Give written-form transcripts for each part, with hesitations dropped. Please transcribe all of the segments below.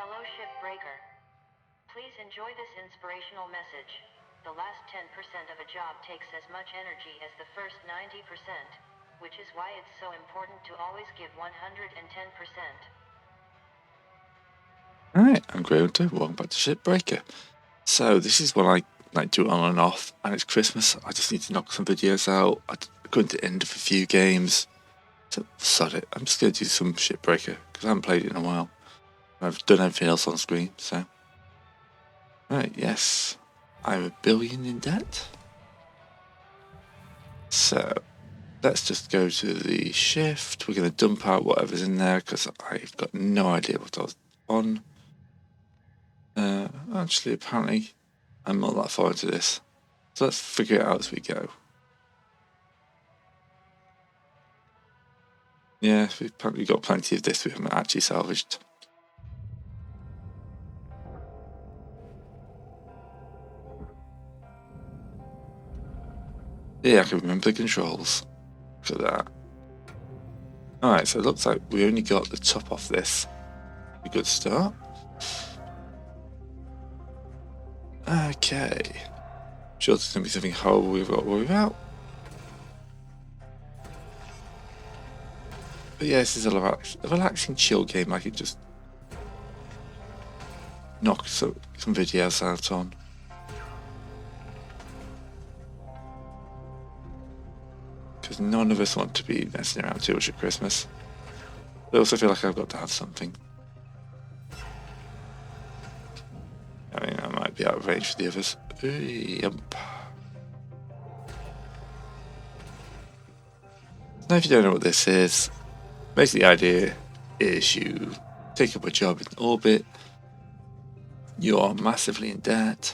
Hello Shipbreaker. Please enjoy this inspirational message. The last 10% of a job takes as much energy as the first 90%, which is why it's so important to always give 110%. Alright, I'm Graham. Welcome back to Shipbreaker. So this is when I do on and off, and it's Christmas. I just need to knock some videos out. I'm going to end of a few games. So sod it. I'm just going to do some Shipbreaker because I haven't played it in a while. I've done everything else on screen, so. Right, yes. I'm $1 billion in debt. So let's just go to the shift. We're going to dump out whatever's in there because I've got no idea what I was on. Actually, apparently, I'm not that far into this. So let's figure it out as we go. Yeah, we've probably got plenty of this we haven't actually salvaged. Yeah, I can remember the controls. Look at that. Alright, so it looks like we only got the top off this. A good start. Okay. Sure, there's going to be something horrible we've got to worry about. But yeah, this is a relaxing, chill game I could just knock some videos out on. Because none of us want to be messing around too much at Christmas. But I also feel like I've got to have something. I mean, I might be out of range for the others. Yep. Now, if you don't know what this is, basically the idea is you take up a job in orbit, you are massively in debt.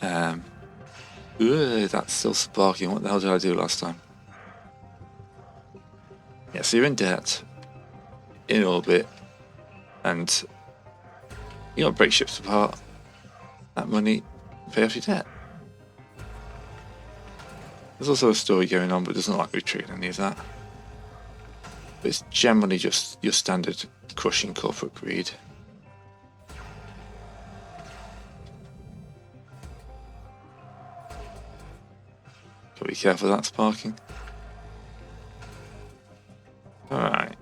That's still sparking. What the hell did I do last time? Yeah, so you're in debt, in orbit, and you got to break ships apart. That money, pay off your debt. There's also a story going on, but it doesn't look like we've triggered any of that. But it's generally just your standard crushing corporate greed. Gotta be careful that's parking. Alright.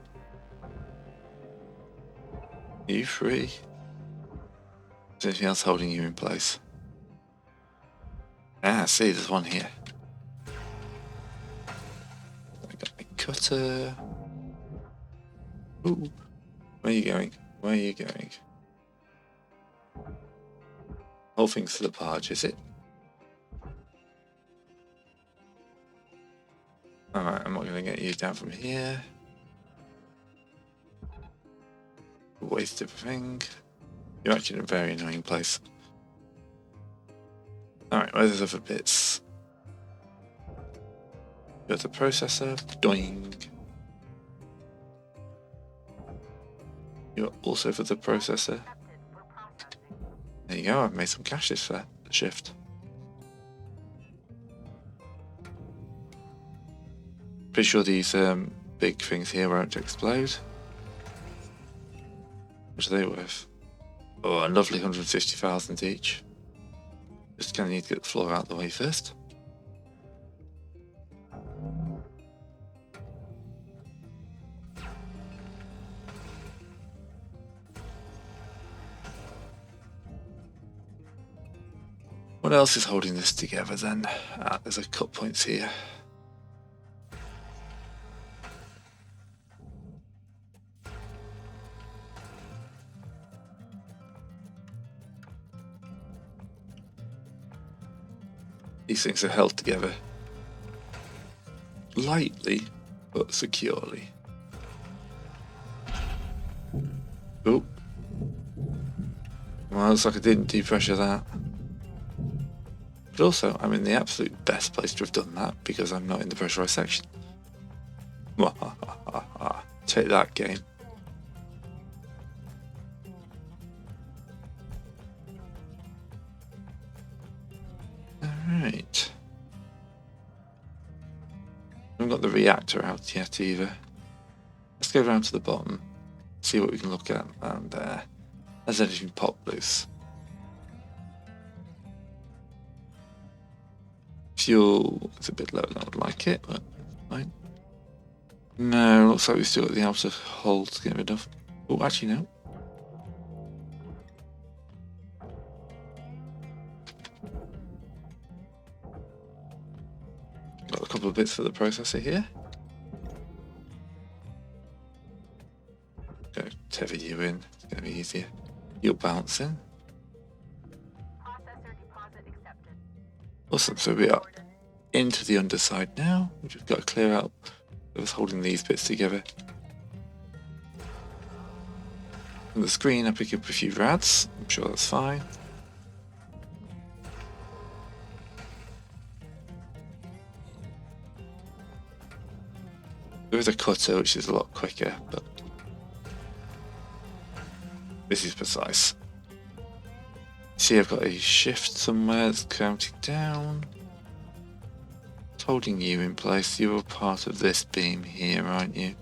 You free? Is there anything else holding you in place? Ah, see, there's one here. I got my cutter. Ooh. Where are you going? Where are you going? Whole thing's for the barge, is it? Alright, I'm not going to get you down from here. Waste of a thing. You're actually in a very annoying place. Alright, where's those other bits? Got the processor. Doing. You're also for the processor. There you go, I've made some cash this shift. Pretty sure these big things here won't explode. What are they worth? Oh, a lovely 150,000 each. Just kind of need to get the floor out of the way first. What else is holding this together then? There's a cut points here. These things are held together lightly but securely. Oh. Well, looks like I didn't depressure that. But also, I'm in the absolute best place to have done that because I'm not in the pressurized section. Take that, game. Alright. I haven't got the reactor out yet either. Let's go down to the bottom, see what we can look at around there. Has anything popped loose? Fuel is a bit lower than I would like it, but fine. No, looks like we've still got the outer hull to get rid of. Oh, actually no. Got a couple of bits for the processor here. Go tether you in, it's going to be easier. You'll bounce in. Awesome, so we are into the underside now. We've just got to clear out what's holding these bits together. On the screen I pick up a few rads, I'm sure that's fine. There is a cutter which is a lot quicker, but this is precise. See, I've got a shift somewhere that's counting down. It's holding you in place. You're a part of this beam here, aren't you?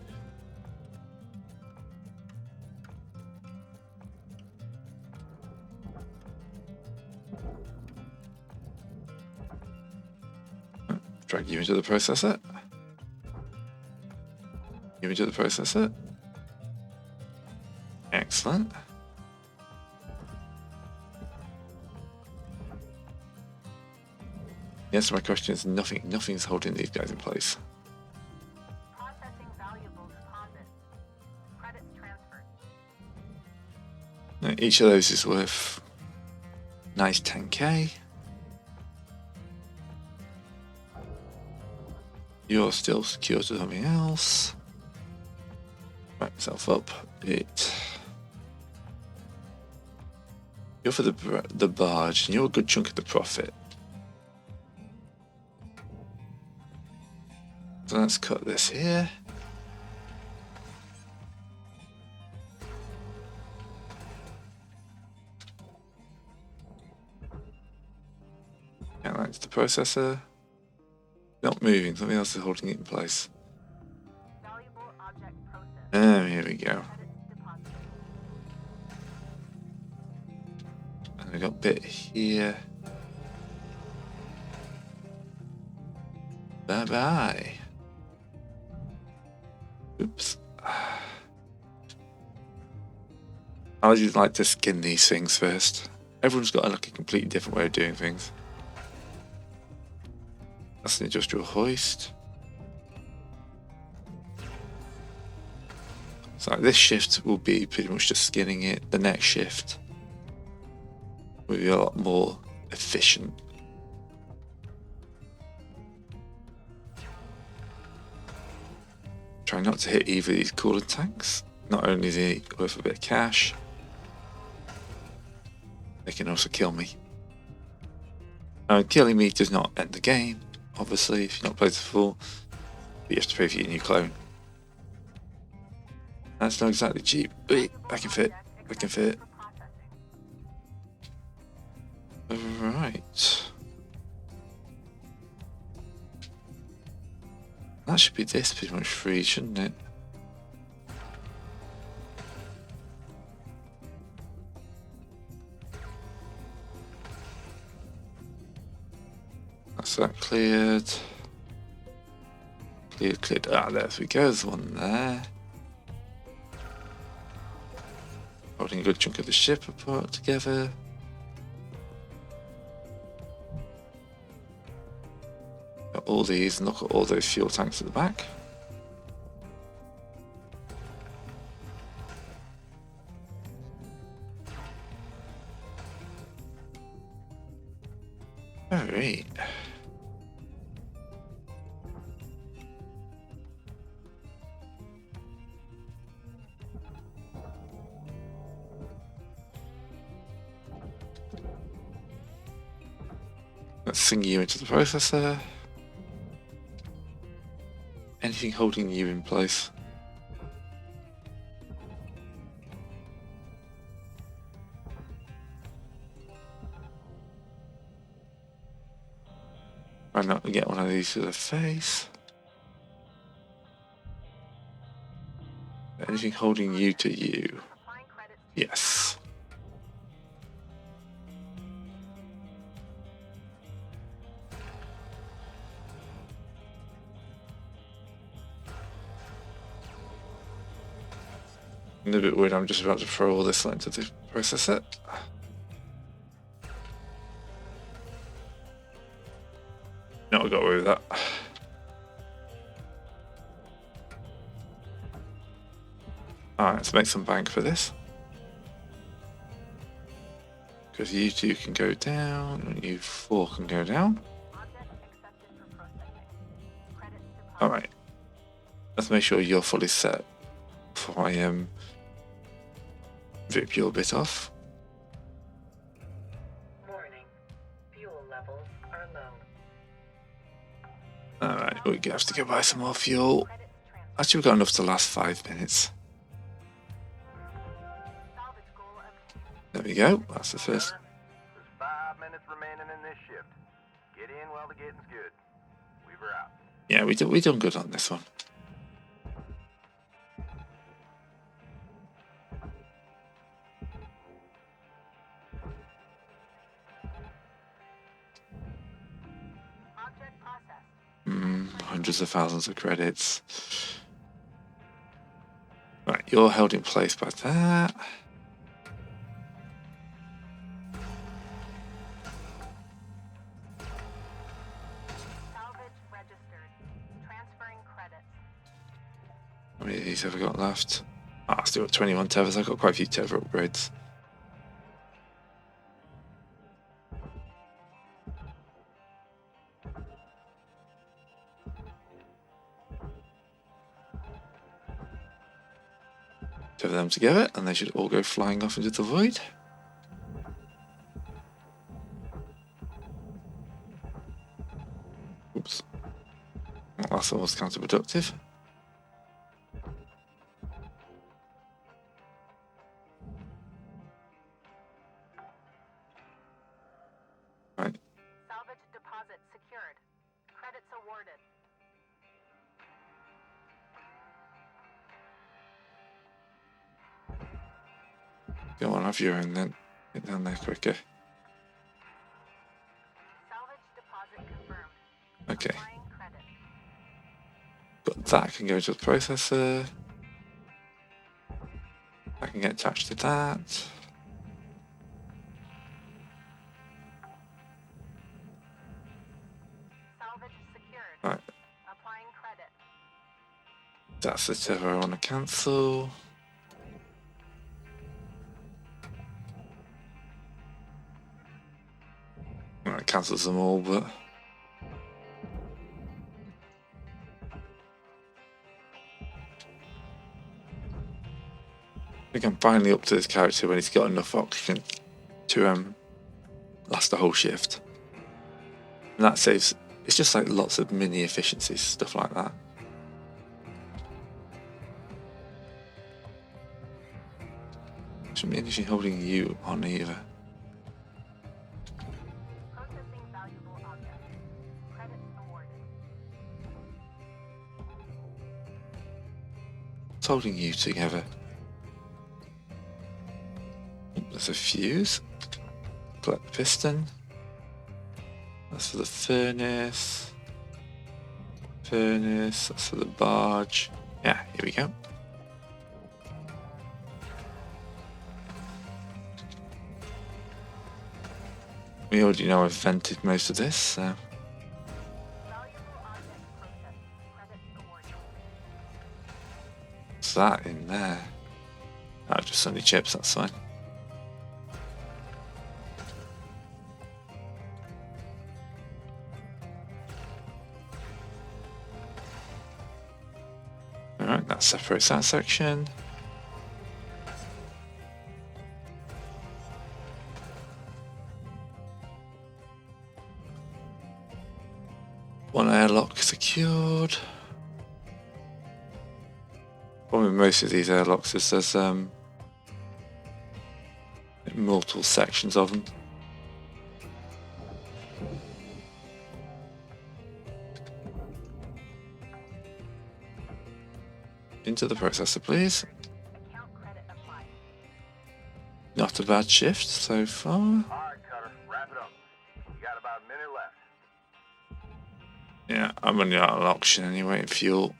Drag you into the processor. You into the processor. Excellent. Yes, my question is nothing's holding these guys in place. Processing valuable deposit. Credits transferred. Now, each of those is worth nice 10k. You're still secure to something else. Wrap yourself up. You're for the barge, and you're a good chunk of the profit. So let's cut this here. Yeah, that's the processor. Not moving, something else is holding it in place. Valuable object processed. Oh, here we go. And we got a bit here. Bye bye. Oops. I always like to skin these things first. Everyone's got like a completely different way of doing things. That's an industrial hoist. So this shift will be pretty much just skinning it. The next shift will be a lot more efficient. Try not to hit either of these coolant tanks. Not only is it worth a bit of cash, they can also kill me. Killing me does not end the game, obviously, if you've not played before, but you have to pay for your new clone. That's not exactly cheap. Wait, I can fit. I can fit. Alright. That should be this pretty much free, shouldn't it? That's that cleared. Cleared. Ah, there we go. There's one there. Holding a good chunk of the ship apart together. Got all these, and look at all those fuel tanks at the back. Alright. Let's sing you into the processor. Anything holding you in place? Try not to get one of these to the face. Anything holding you to you? Yes. A little bit weird, I'm just about to throw all this into the processor. No, I got away with that. Alright, let's make some bank for this. Because you two can go down, and you four can go down. Alright. Let's make sure you're fully set before I rip your bit off. Warning. Fuel levels are low. Alright, we have to go buy some more fuel. Actually, we've got enough to last 5 minutes. There we go, that's the first. There's 5 minutes remaining in this shift. Get in while the getting's good. Weaver out. Yeah, we done good on this one. Hundreds of thousands of credits. Right, you're held in place by that. Salvage registered. Transferring credits. How many of these have I got left? Ah, I still got 21 tethers. I've got quite a few tether upgrades. Tether them together, and they should all go flying off into the void. Oops. Well, that's almost counterproductive. Right. Salvage deposit secured. Credits awarded. Go on, have your own then. Get down there quicker. Salvage deposit confirmed. Okay. Applying credit. But that can go to the processor. That can get attached to that. Salvage secured. Right. Applying credit. That's the tether I want to cancel. Well, it cancels them all, but I think I'm finally up to this character when he's got enough oxygen to last a whole shift. And that saves, it's just like lots of mini efficiencies, stuff like that. Shouldn't be anything holding you on either. Processing valuable object. Credits awarded. What's holding you together? There's a fuse. Collect the piston. That's for the furnace. Furnace, that's for the barge. Yeah, here we go. We already know I've vented most of this, so. Valuable object processed. Credits awarded. What's that in there? Oh, just only chips, that's fine. Alright, that separates that section. One airlock secured. Problem with most of these airlocks is there's multiple sections of them. Into the processor, please. Account credit applied. Not a bad shift so far. All right, Cutter, wrap it up. You got about a minute left. Yeah, I'm running out of oxygen anyway and fuel.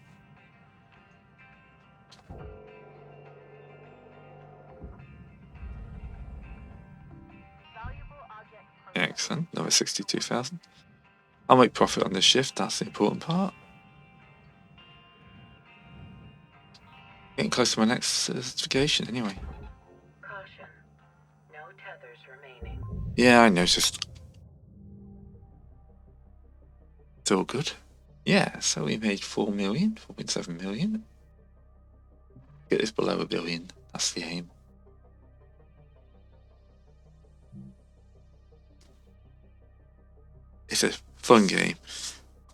Excellent. Another 62,000. I'll make profit on this shift. That's the important part. Getting close to my next certification anyway. Caution. No tethers remaining. Yeah, I noticed. It's all good. Yeah, so we made 4 million, 4.7 million. Get this below $1 billion. That's the aim. It's a fun game.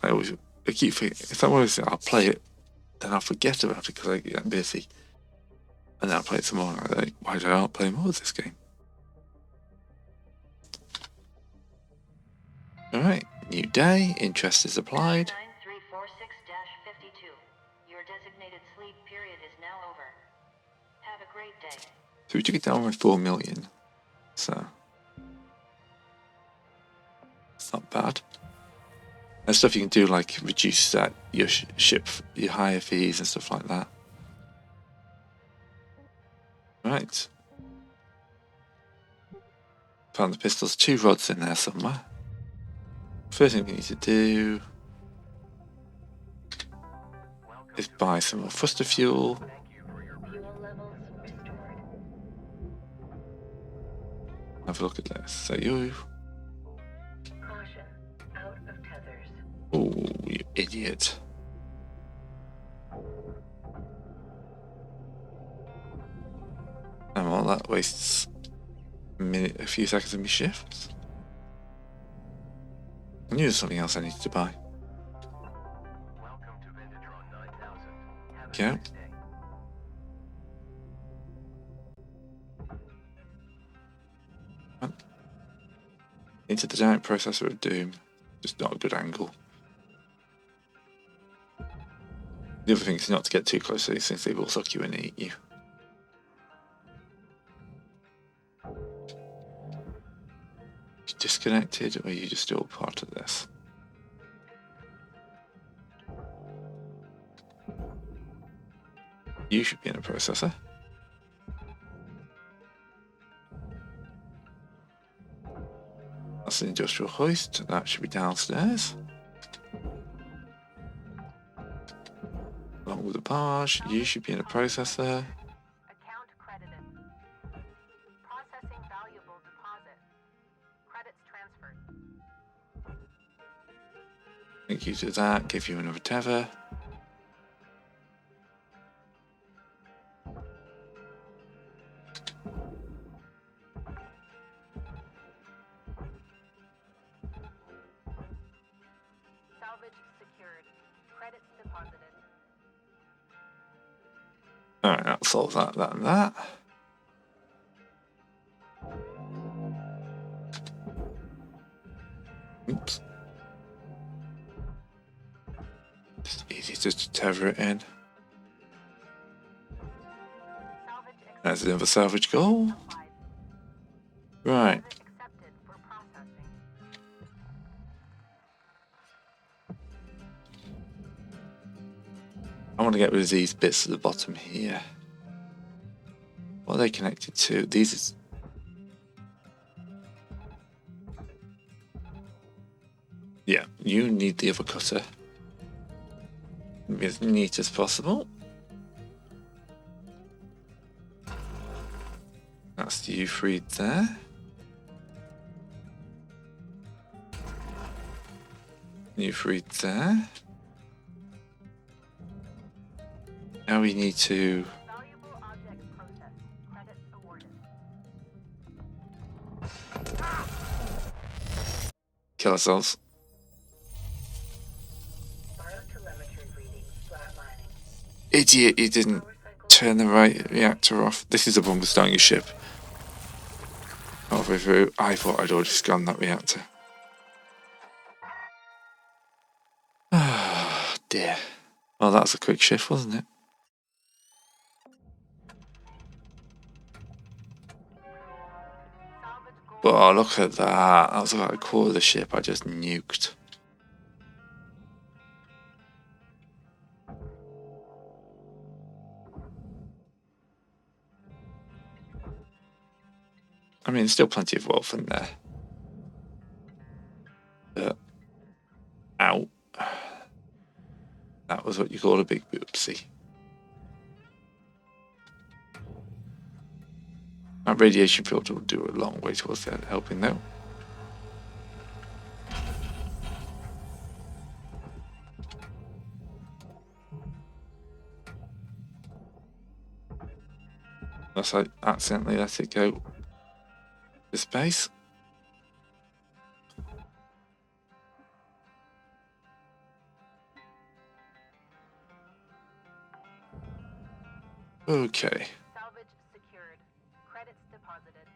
I keep thinking, if I want to, I'll play it, then I'll forget about it because I get busy. And then I'll play it some more. I'm like, why do I not play more of this game? Alright, new day, interest is applied. 9346-52. Your designated sleep period is now over. Have a great day. So we took it down by 4 million. So it's not bad. There's stuff you can do like reduce that your ship, your hire fees and stuff like that. Right. Found the pistols, 2 rods in there somewhere. First thing we need to do is buy some more thruster fuel. Fuel levels restored. Have a look at this. So you, Caution. Out of tethers. oh, you idiot. And well, that wastes a few seconds of my shift. I knew there was something else I needed to buy. Welcome to Vintatron 9000. Have a Okay. nice day. Into the giant processor of doom. Just not a good angle. The other thing is not to get too close to these things, they will suck you in and eat you. You disconnected, or are you just still part of this? You should be in a processor. That's an industrial hoist. That should be downstairs. Along with the barge, you should be in a processor. Account credited. Processing valuable deposit. Credits transferred. Thank you to that. Give you another tether. Salvage secured. Credits deposited. Alright, that'll solve that, that, and that. Oops. It's easy just to tether it in. Salvage That's another salvage goal. applied. Right. Accepted for processing. I want to get rid of these bits at the bottom here. What are they connected to? These is... Yeah, you need the other cutter. Be as neat as possible. That's you freed there. You freed there. Now we need to Valuable object processed. Credits awarded. kill ourselves. Biotelemetry readings flatlining. Idiot, you didn't Power cycle turn the right reactor off. This is the problem with starting your ship. Halfway through, I thought I'd already scanned that reactor. Ah, dear. Well, that was a quick shift, wasn't it? salvage gold. Oh, look at that. That was like a quarter of the ship I just nuked. I mean, there's still plenty of wealth in there. That was what you call a big whoopsie. That radiation filter will do a long way towards that helping though. Unless I accidentally let it go to space. Okay. Salvage secured. Credits deposited.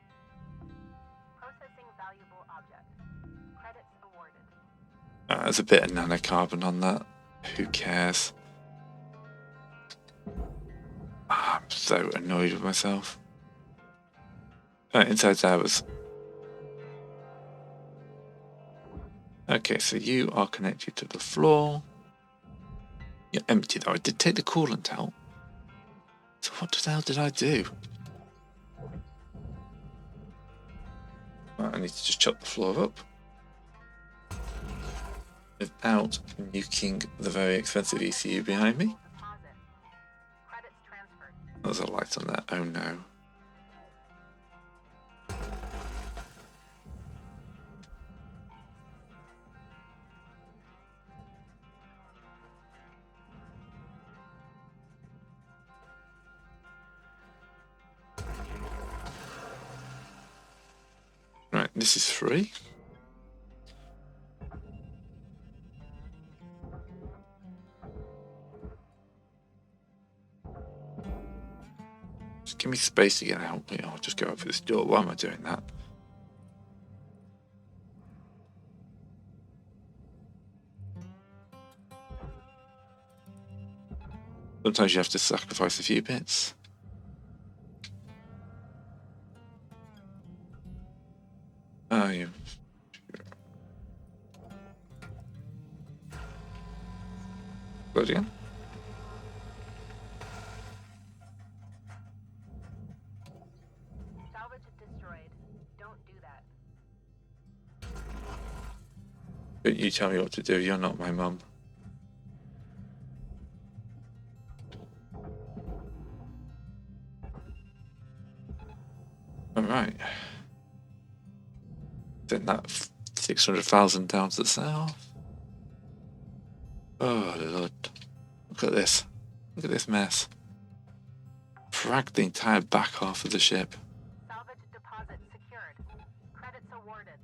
Processing valuable object. Credits awarded. There's a bit of nanocarbon on that. Who cares? I'm so annoyed with myself. Inside ours. Okay, so you are connected to the floor. You're empty though. I did take the coolant out. So what the hell did I do? Right, I need to just chop the floor up. Without nuking the very expensive ECU behind me. Credits transferred. There's a light on that. Oh no. Right, this is free. Just give me space to get out. I'll just go over this door. Why am I doing that? Sometimes you have to sacrifice a few bits. Oh, you. Load again. Salvage destroyed. Don't do that. But you tell me what to do. You're not my mum. Alright. Send that 600,000 down to the south. Oh, Lord. Look at this. Look at this mess. Fragged the entire back half of the ship. Salvage deposit secured. Credits awarded.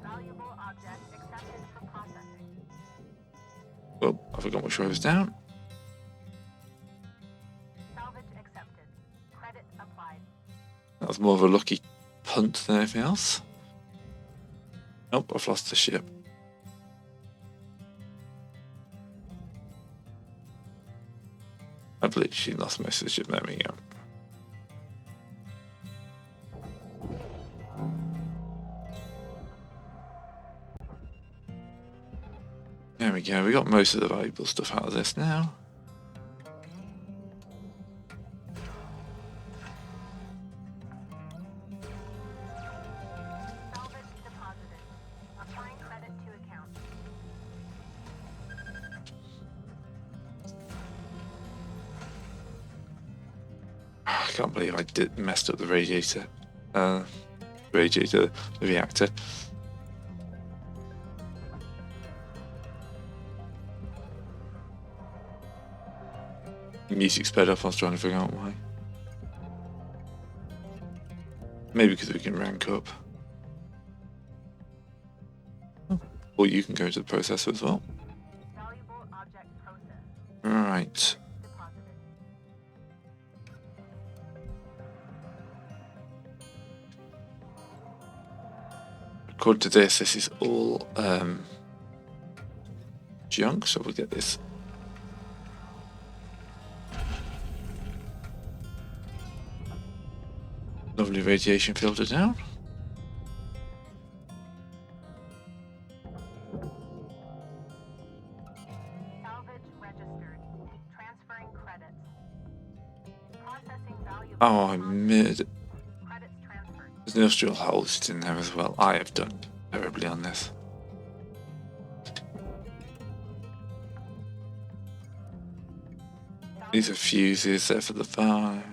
Valuable object accepted for processing. Well, I forgot which way I was down. Salvage accepted. Credit applied. That was more of a lucky punt than anything else. Nope, I've lost the ship. I've literally lost most of the ship. There we go. There we go. We got most of the valuable stuff out of this now. Salvage deposited. Applying credit to account. I can't believe I messed up the radiator. The reactor. The music sped up. I was trying to figure out why. Maybe because we can rank up. Or you can go to the processor as well. Valuable object process. Right. Deposited. According to this is all junk, so we'll get this. Lovely radiation filter down. Salvage registered. Transferring credits. Processing valuable Oh, I object. made. Credits transferred. industrial holes in there as well. I have done terribly on this. These are fuses there for the fire.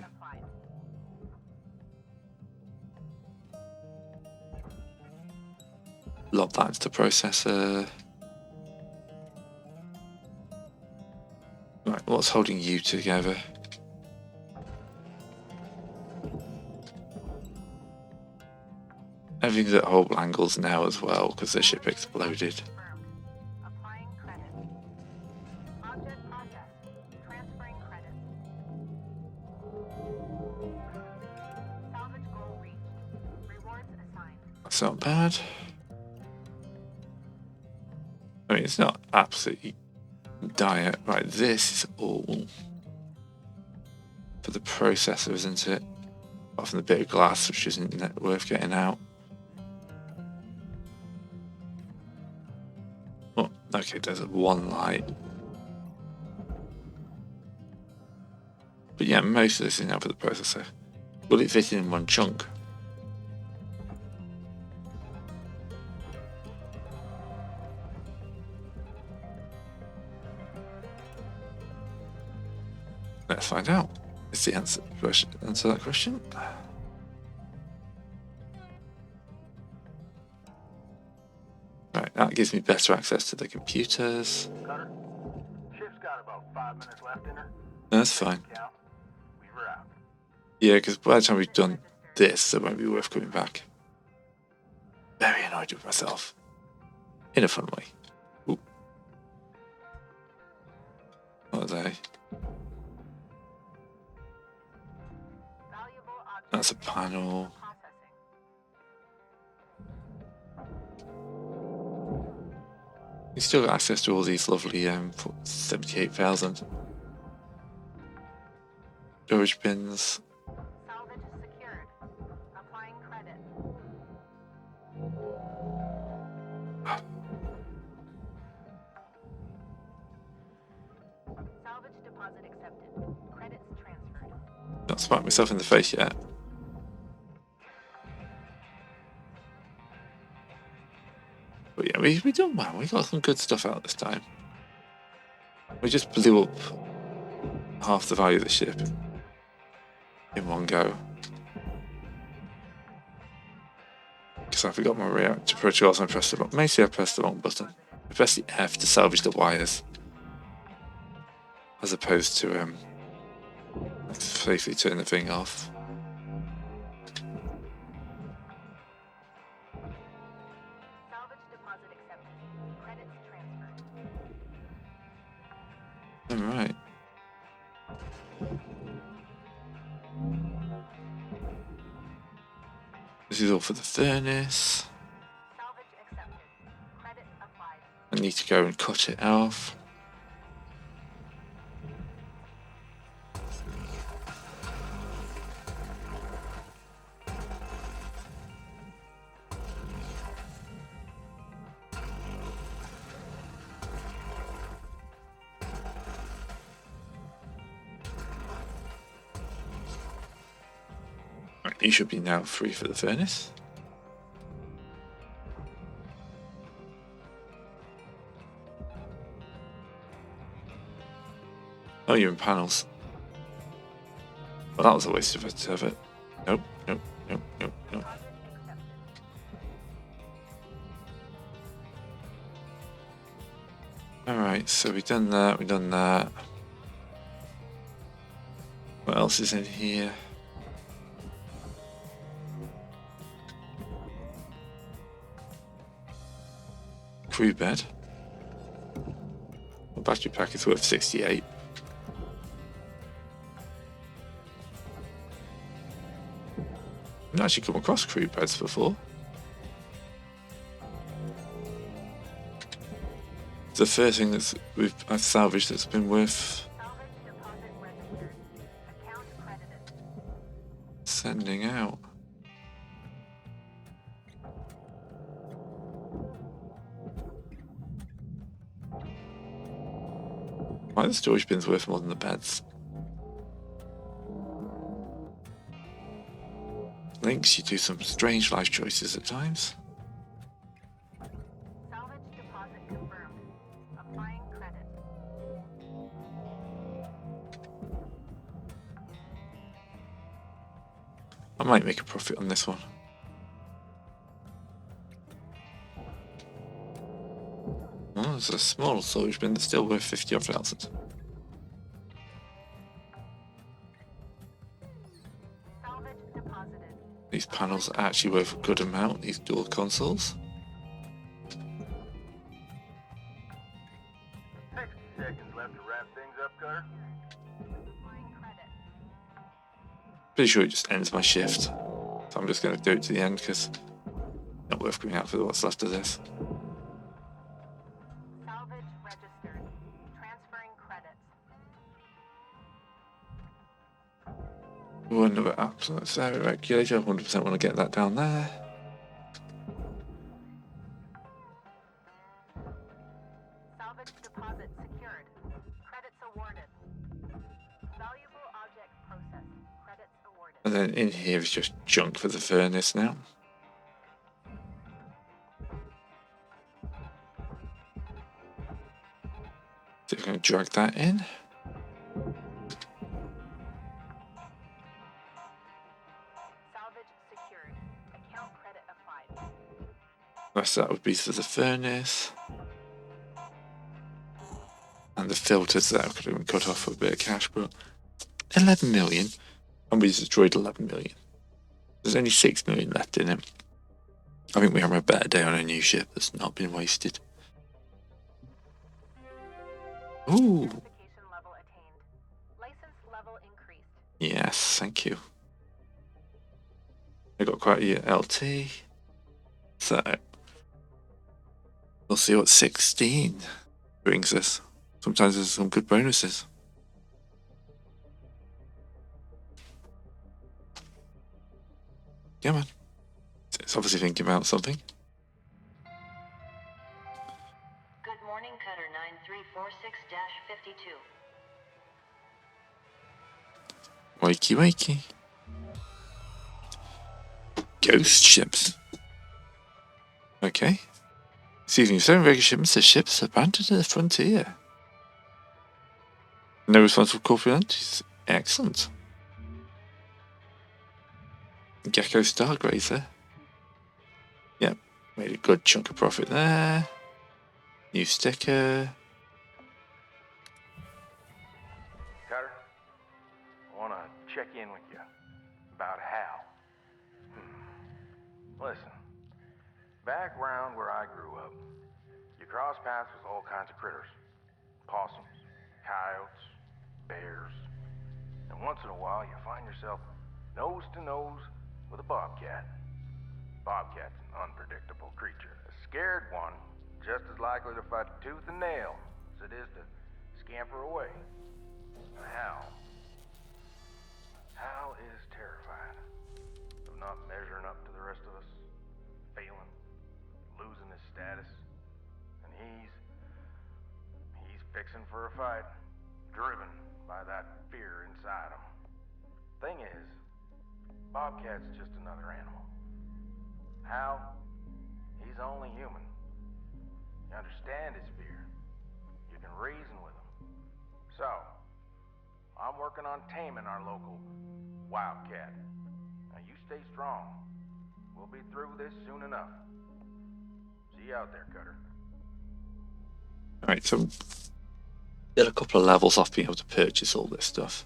Lock that into the processor. Right, what's holding you together? Everything's at horrible angles now as well because the ship exploded. Applying credit. Object processed. Transferring credit. Salvage goal reached. Rewards assigned. That's not bad. I mean, it's not absolutely dire. Right, this is all for the processor, isn't it? Apart from the bit of glass, which isn't worth getting out. Oh, okay, there's one light. But yeah, most of this is now for the processor. Will it fit in one chunk? Let's find out. Is the answer that question? Right, that gives me better access to the computers. Cutter, ship's got about 5 minutes left in her. That's fine. Count. Weaver out. Yeah, because by the time we've done this, it won't be worth coming back. Very annoyed with myself. In a fun way. Ooh. What are they? Valuable object. That's a panel. Processing. You still got access to all these lovely 78,000 storage bins. Salvage secured. Applying credit. Salvage deposit accepted. Credits transferred. Not smacked myself in the face yet. But yeah, we done well. We got some good stuff out this time. We just blew up half the value of the ship in one go. Because I forgot my reactor protocols and I pressed the wrong. Maybe I pressed the wrong button. I pressed the F to salvage the wires, as opposed to safely turn the thing off. Salvage deposit accepted. Credits transferred. Alright. This is all for the furnace. Salvage accepted. Credit applied. I need to go and cut it off. Right, you should be now free for the furnace. Oh, you're in panels. Well, that was a waste of it. Nope, nope, nope, nope, nope. Alright, so we've done that, What else is in here? Crew bed. The battery pack is worth 68. I've not actually come across crew beds before. It's the first thing I've salvaged that's been worth Salvage deposit registered. Account credited. sending out. Why are the storage bins worth more than the beds? thinks. You do some strange life choices at times. Salvage deposit confirmed. Applying credit. I might make a profit on this one. Oh, it's a small storage bin that's still worth 50,000. Salvage deposited. These panels are actually worth a good amount, these dual consoles. 60 seconds left to wrap things up, Cutter. Applying credit. Pretty sure it just ends my shift. So I'm just going to do it to the end because not worth coming out for what's left of this. Salvage registered. Transferring credits. Another absolute server regulator. 100% want to get that down there. Salvage deposit secured. Credits awarded. Valuable object processed. Credits awarded. And then in here is just junk for the furnace now. So we're going to drag that in. Salvage secured. Account credit applied. The rest of that would be for the furnace. And the filters that I could have been cut off for a bit of cash, but 11 million. And we destroyed 11 million. There's only 6 million left in it. I think we have a better day on a new ship that's not been wasted. Ooh. Certification level attained. License level increased. Yes, thank you. I got quite a LT. So we'll see what 16 brings us. Sometimes there's some good bonuses. Yeah, man. It's obviously thinking about something. Good morning, Cutter 9346-52. Wakey wakey. Ghost ships. Okay. Seizing 7 regular shipments of ships abandoned at the frontier. No responsible corporate entities. Excellent. Gecko Stargrazer. Yep. Made a good chunk of profit there. New sticker. Cutter, I want to check in with you about Hal. Listen, back round where I grew up, you cross paths with all kinds of critters. Possums, coyotes, bears. And once in a while, you find yourself nose to nose with a bobcat. Bobcat's an unpredictable creature. A scared one, just as likely to fight tooth and nail as it is to scamper away. Hal is terrified of not measuring up to the rest of us, failing, losing his status, and he's fixing for a fight, driven by that fear inside him. Thing is, Bobcat's just another animal. Hal, he's only human. You understand his fear. You can reason with him. So, I'm working on taming our local wildcat. Now you stay strong. We'll be through this soon enough. See you out there, Cutter. Alright, so get a couple of levels off being able to purchase all this stuff.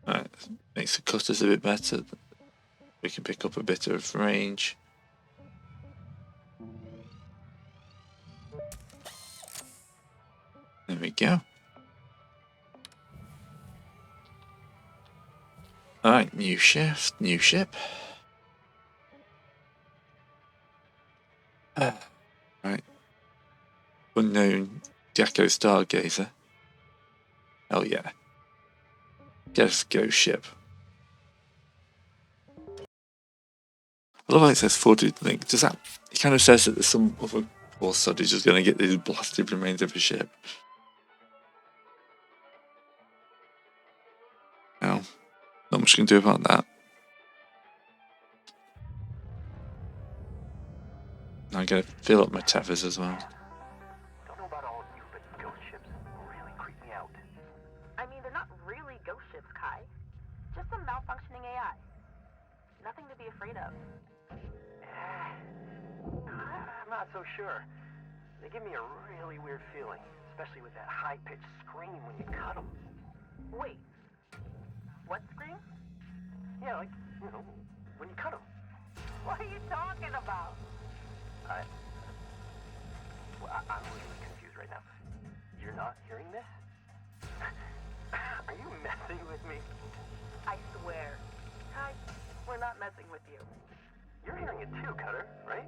Alright, makes the cutters a bit better. We can pick up a bit of range. There we go. Alright, new shift, new ship. Right. Unknown Gecko Stargazer. Hell yeah. Let's go ship. I love how it says 40 link. Does that, it kind of says that there's some other poor sod who's just going to get these blasted remains of a ship. Well, not much you can do about that. I'm going to fill up my tethers as well. Don't know about all of you, but ghost ships really creep me out. I mean, they're not really ghost ships, Kai. Just a malfunctioning AI. Nothing to be afraid of. I'm not so sure. They give me a really weird feeling, especially with that high-pitched scream when you cut them. Wait. What scream? Yeah, like, you know, when you cut them. What are you talking about? I'm really confused right now. You're not hearing this? Are you messing with me? I swear. Kai, we're not messing with you. You're hearing it too, Cutter, right?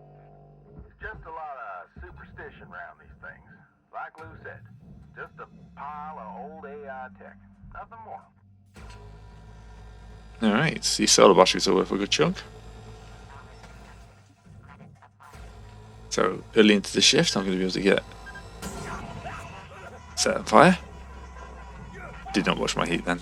It's just a lot of superstition around these things. Like Lou said, just a pile of old AI tech. Nothing more. Alright, so these solar batteries are worth a good chunk. So early into the shift, I'm going to be able to get set on fire. Did not watch my heat then.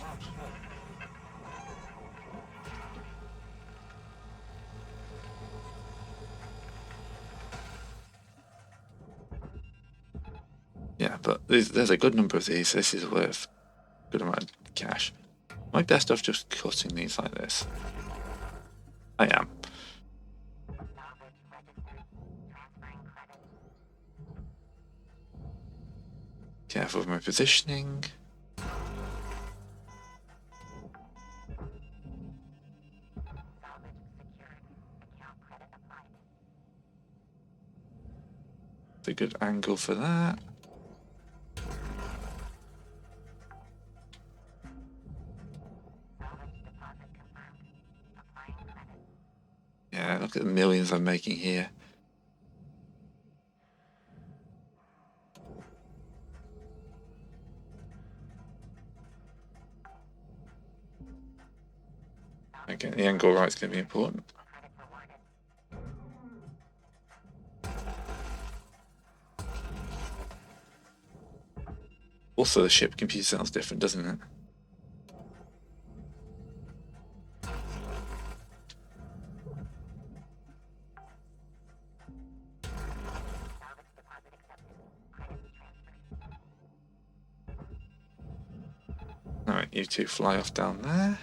Yeah, but there's a good number of these. This is worth a good amount of cash. Am I best off just cutting these like this? I am. Careful with my positioning. It's a good angle for that. Yeah, look at the millions I'm making here. Okay, the angle right's going to be important. Also, the ship computer sounds different, doesn't it? Alright, you two fly off down there.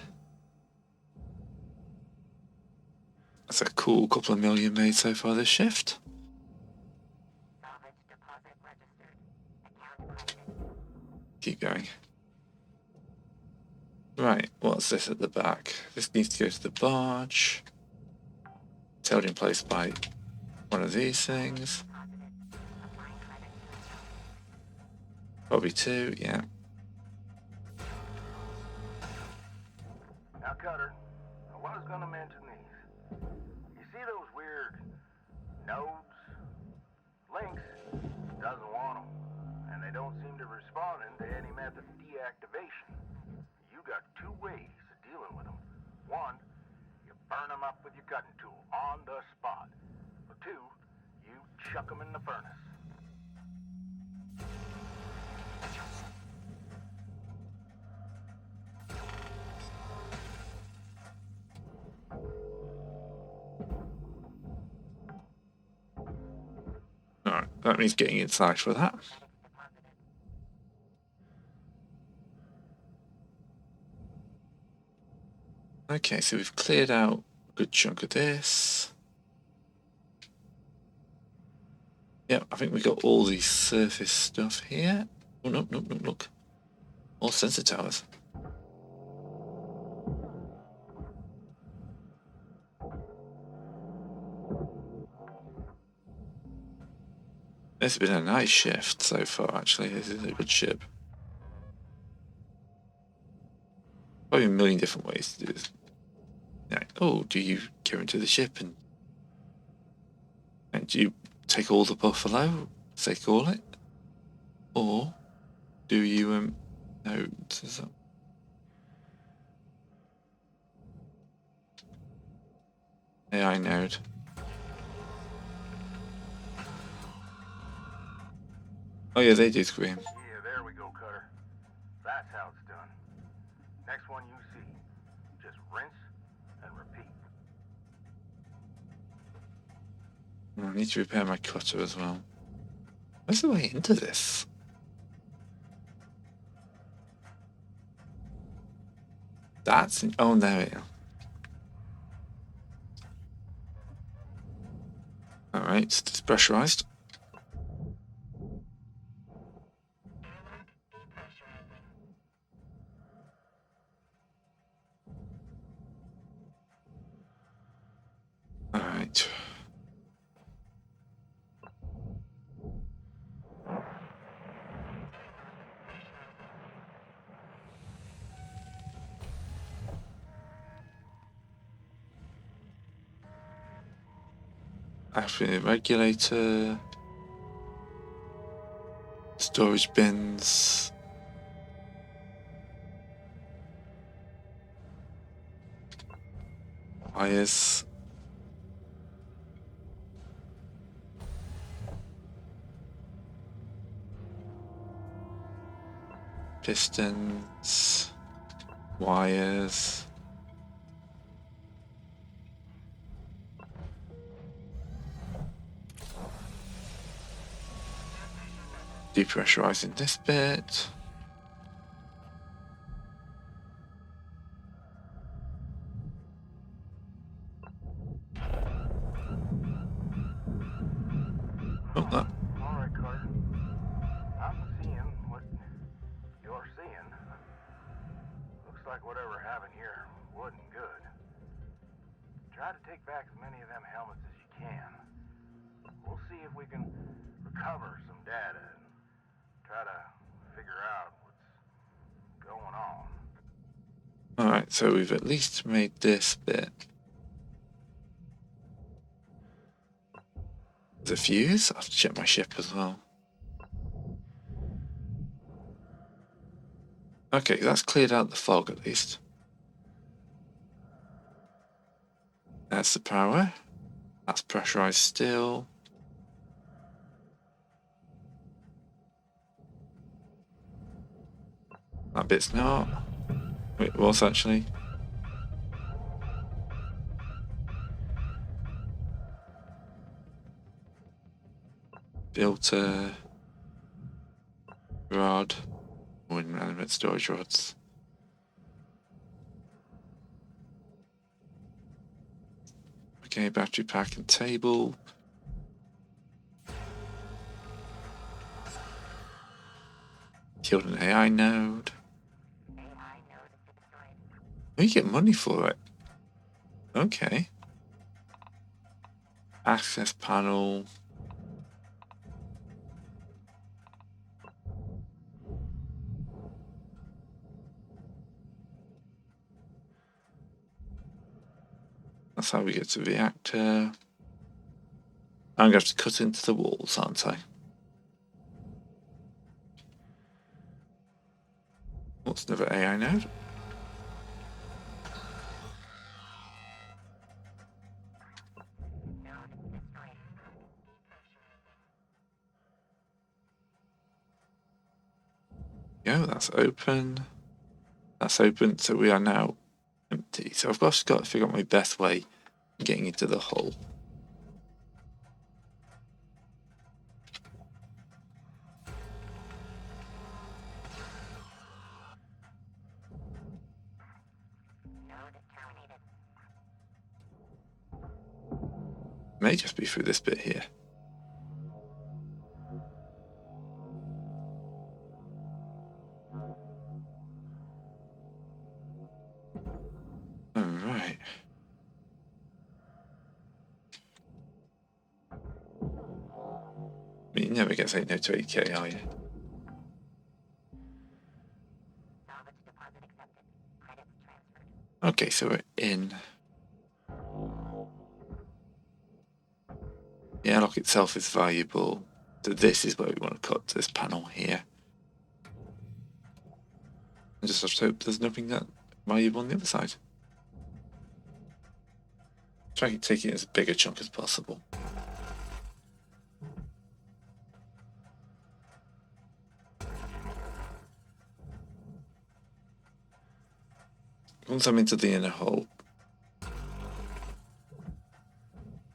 That's a cool couple of million made so far this shift. Keep going. Right, what's this at the back? This needs to go to the barge. It's held in place by one of these things. Probably two, yeah. Now, Cutter, I was going to mention these. You see those weird nodes? Links doesn't want them, and they don't seem to be responding to any method of deactivation. You got two ways of dealing with them. One, you burn them up with your cutting tool on the spot. Or two, you chuck them in the furnace. Alright, that means getting inside for that. Okay, so we've cleared out a good chunk of this. Yeah, I think we got all the surface stuff here. Oh, no, look. All sensor towers. This has been a nice shift so far, actually. This is a good ship. Probably a million different ways to do this. Yeah. Oh, do you go into the ship and do you take all the buffalo, as they call it? Or do you, no, AI node. Oh yeah, they do scream. Yeah, there we go, Cutter. That's how it's done. Next one you see, just rinse and repeat. I need to repair my cutter as well. Where's the way into this? That's... oh, there we are. Alright, it's pressurized. Alright. Actually, regulator. Storage bins. Wires. Pistons. Wires. Depressurizing this bit. Oh, that. All right, Carter. I'm seeing what you're seeing. Looks like whatever happened here wasn't good. Try to take back as many of them helmets as you can. We'll see if we can recover some data and try to figure out what's going on. Alright, so we've at least made this bit. There's a fuse. I have to check my ship as well. Okay, that's cleared out the fog at least. That's the power. That's pressurized still. That bit's not. Wait, it was actually. Filter. Rod. Wooden element storage rods. Okay, battery pack and table. Killed an AI node. Oh, you get money for it. Okay. Access panel. That's how we get to the reactor. I'm going to have to cut into the walls, aren't I? What's another AI node? Go, that's open. That's open, so we are now empty. So I've just got to figure out my best way of getting into the hull. May just be through this bit here. Alright. I mean, you never get to say no to 8K, are you? Okay, so we're in. The airlock itself is valuable. So this is where we want to cut to this panel here. I just have to hope there's nothing that valuable on the other side. Try to take it as big a chunk as possible. Once I'm into the inner hole,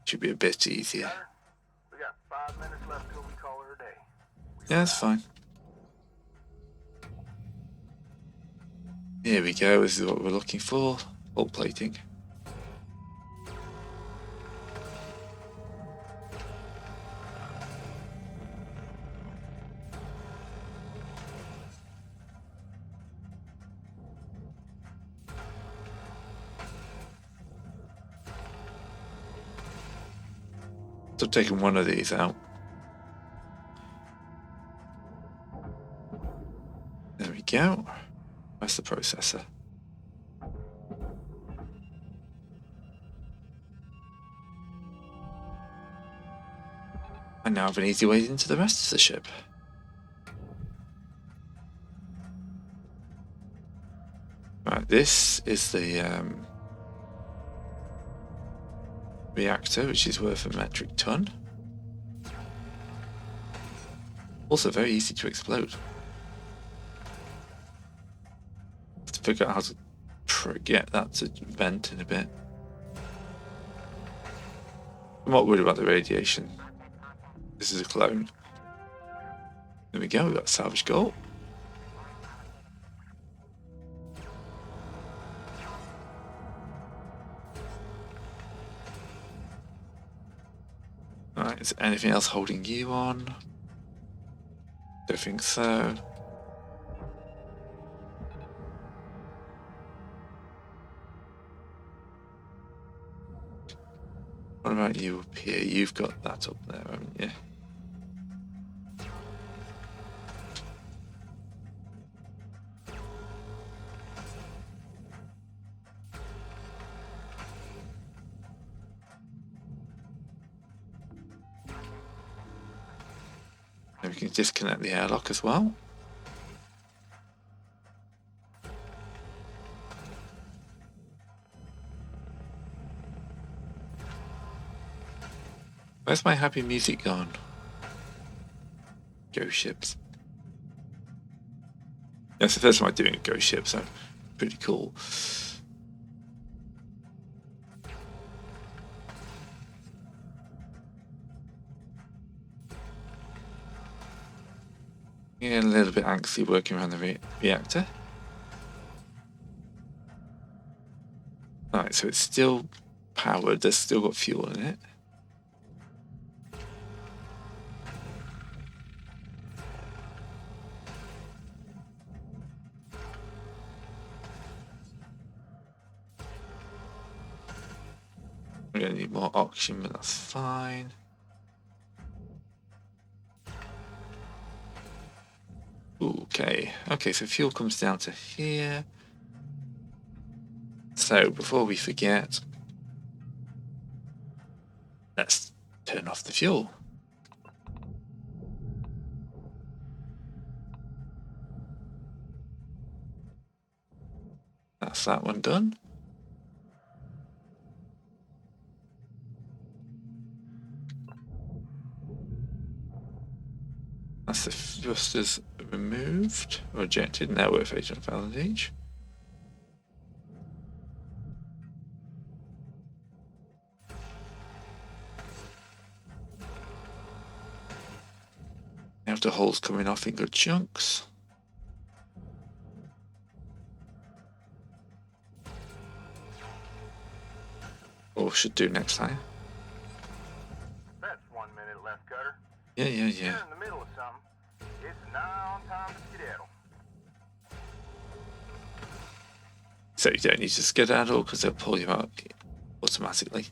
should be a bit easier. We got 5 minutes left till we call her a day. Yeah, that's fine. Here we go, this is what we're looking for. Hull plating. So I've taken one of these out. There we go. That's the processor. And now I have an easy way into the rest of the ship. Right, this is the reactor, which is worth a metric ton. Also very easy to explode. Have to figure out how to get that to vent in a bit. I'm not worried about the radiation. This is a clone. There we go, we've got salvage gold. Alright, is there anything else holding you on? Don't think so. What about you up here? You've got that up there, haven't you? And we can disconnect the airlock as well. Where's my happy music gone? Ghost ships. That's the first time I'm doing a ghost ship, so pretty cool. Yeah, a little bit angsty working around the reactor. Alright, so it's still powered, there's still got fuel in it. We're going to need more oxygen, but that's fine. Okay, so fuel comes down to here. So before we forget, let's turn off the fuel. That's that one done. That's the thrusters removed or ejected. Now we're at 800,000 each. Now the hole's coming off in good chunks. Or should do next time. That's 1 minute left, Cutter. Yeah. You're in the middle of something. It's now on time to skedaddle. So you don't need to skedaddle because they'll pull you out automatically.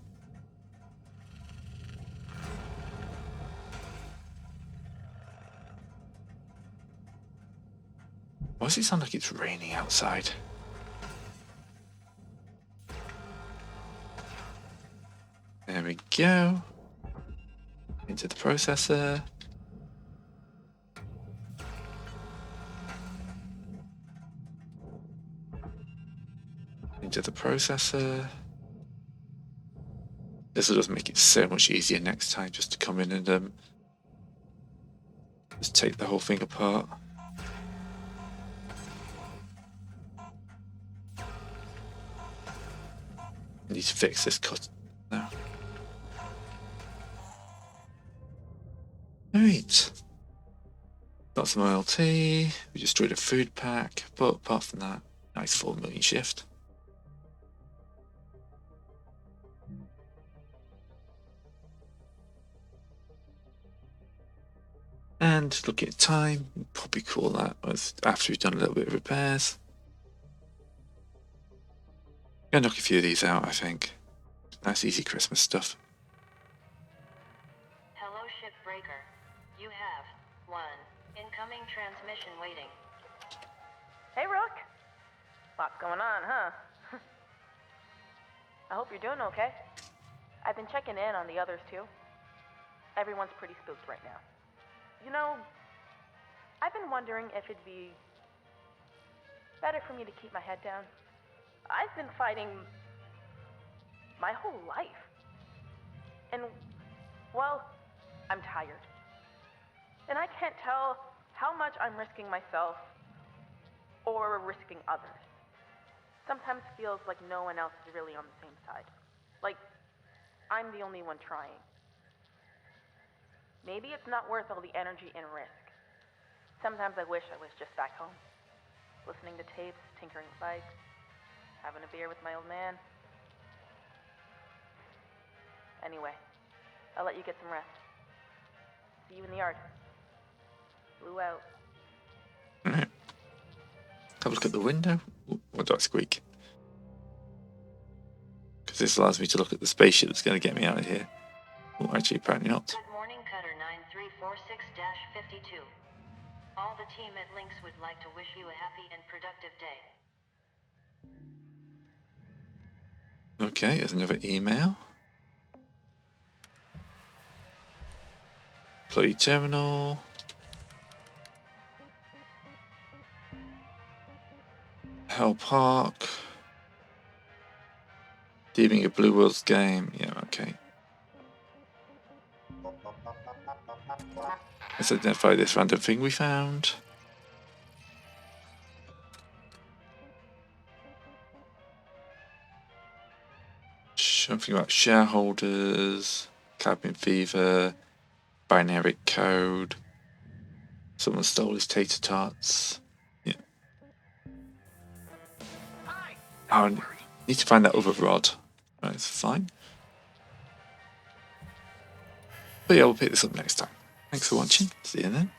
Why does it sound like it's raining outside? There we go. Into the processor. Into the processor. This will just make it so much easier next time just to come in and just take the whole thing apart. I need to fix this cut now. Alright. Got some OLT. We destroyed a food pack, but apart from that, nice 4 million shift. And looking at time, we'll probably call that after we've done a little bit of repairs. Gonna knock a few of these out, I think. Nice easy Christmas stuff. Hello, Shipbreaker. You have one incoming transmission waiting. Hey, Rook. Lots going on, huh? I hope you're doing okay. I've been checking in on the others, too. Everyone's pretty spooked right now. You know, I've been wondering if it'd be better for me to keep my head down. I've been fighting my whole life. And, well, I'm tired. And I can't tell how much I'm risking myself or risking others. Sometimes feels like no one else is really on the same side. Like, I'm the only one trying. Maybe it's not worth all the energy and risk. Sometimes I wish I was just back home, listening to tapes, tinkering with bikes, having a beer with my old man. Anyway, I'll let you get some rest. See you in the yard. Blue out. Alright. Have a look at the window. Ooh, what do I squeak? Because this allows me to look at the spaceship that's going to get me out of here. Oh, actually, apparently not. Good morning, Cutter 9346-52. All the team at Lynx would like to wish you a happy and productive day. Okay, there's another email. Employee terminal. Hell Park. Deeming a Blue Worlds game. Yeah, okay. Let's identify this random thing we found. Something about shareholders, cabin fever, binary code. Someone stole his tater tarts. Yeah. Oh, I need to find that other rod. Right, it's fine. But yeah, we'll pick this up next time. Thanks for watching. See you then.